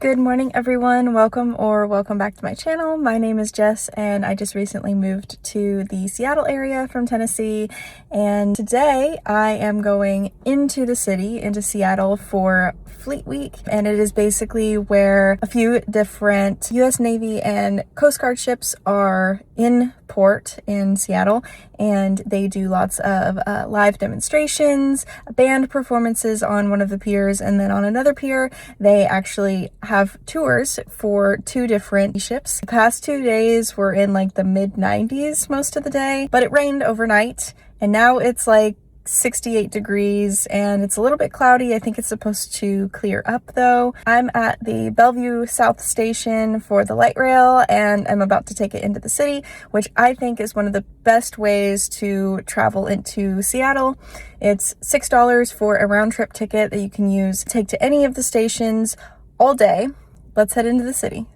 Good morning everyone, welcome back to my channel. My name is Jess and I just recently moved to the Seattle area from Tennessee, and today I am going into the city, into Seattle for Fleet Week, and it is basically where a few different U.S. Navy and Coast Guard ships are in port in Seattle, and they do lots of live demonstrations, band performances on one of the piers, and then on another pier they actually have tours for two different ships. The past 2 days were in like the mid 90s most of the day, but it rained overnight and now it's like 68 degrees and it's a little bit cloudy. I think it's supposed to clear up though. I'm at the Bellevue South Station for the light rail and I'm about to take it into the city, which I think is one of the best ways to travel into Seattle. It's $6 for a round trip ticket that you can use to take to any of the stations all day. Let's head into the city.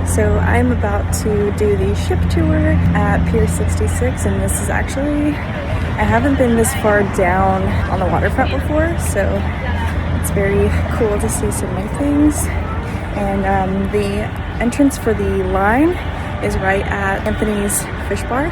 So I'm about to do the ship tour at Pier 66, and this is actually, I haven't been this far down on the waterfront before, so it's very cool to see some new things. And the entrance for the line is right at Anthony's Fish Bar.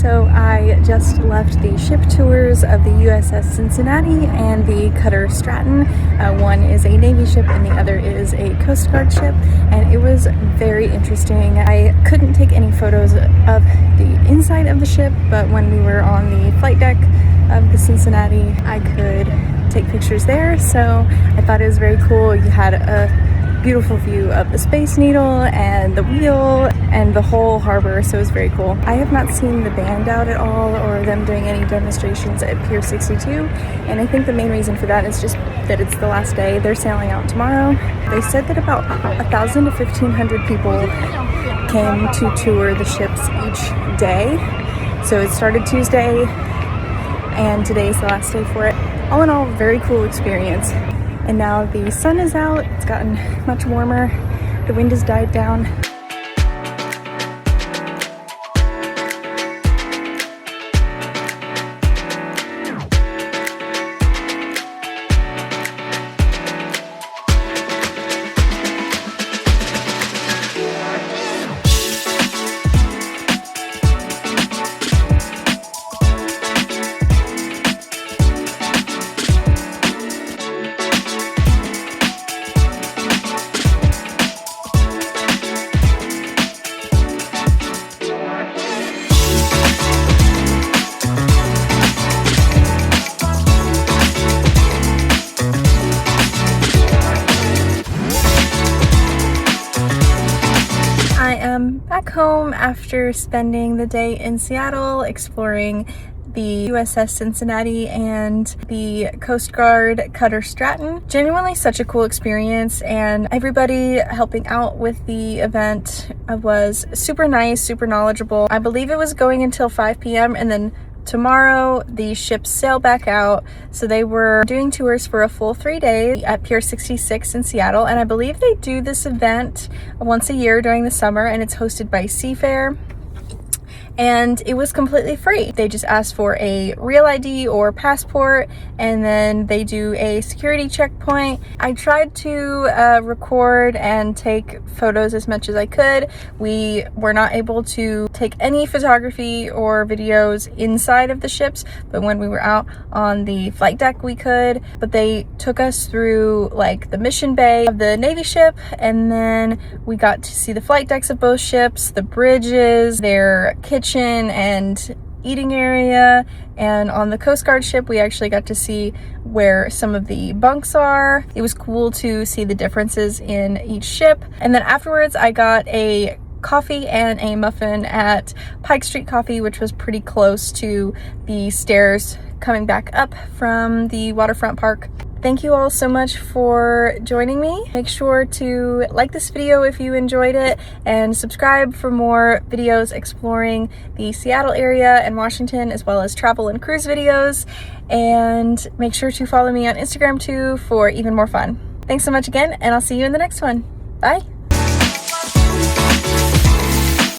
So I just left the ship tours of the U.S.S. Cincinnati and the cutter Stratton. One is a Navy ship and the other is a Coast Guard ship, and it was very interesting. I couldn't take any photos of the inside of the ship, but when we were on the flight deck of the Cincinnati, I could take pictures there, so I thought it was very cool. You had a beautiful view of the Space Needle and the wheel and the whole harbor, so it was very cool. I have not seen the band out at all or them doing any demonstrations at Pier 62, and I think the main reason for that is just that it's the last day. They're sailing out tomorrow. They said that about 1,000 to 1,500 people came to tour the ships each day. So it started Tuesday and today is the last day for it. All in all, very cool experience. And now the sun is out, it's gotten much warmer, the wind has died down. Back home after spending the day in Seattle exploring the U.S.S. Cincinnati and the Coast Guard cutter Stratton. Genuinely such a cool experience, and everybody helping out with the event was super nice, super knowledgeable. I believe it was going until 5 p.m. and then tomorrow the ships sail back out, so they were doing tours for a full 3 days at Pier 66 in Seattle, and I believe they do this event once a year during the summer, and it's hosted by Seafair. and it was completely free. They just asked for a real ID or passport, and then they do a security checkpoint. I tried to record and take photos as much as I could. We were not able to take any photography or videos inside of the ships, but when we were out on the flight deck we could. But they took us through like the mission bay of the Navy ship, and then we got to see the flight decks of both ships, the bridges, their kitchen and eating area, and on the Coast Guard ship we actually got to see where some of the bunks are. It was cool to see the differences in each ship. And then afterwards I got a coffee and a muffin at Pike Street Coffee, which was pretty close to the stairs coming back up from the waterfront park. Thank you all so much for joining me. Make sure to like this video if you enjoyed it, and subscribe for more videos exploring the Seattle area and Washington, as well as travel and cruise videos. And make sure to follow me on Instagram too for even more fun. Thanks so much again, and I'll see you in the next one. Bye.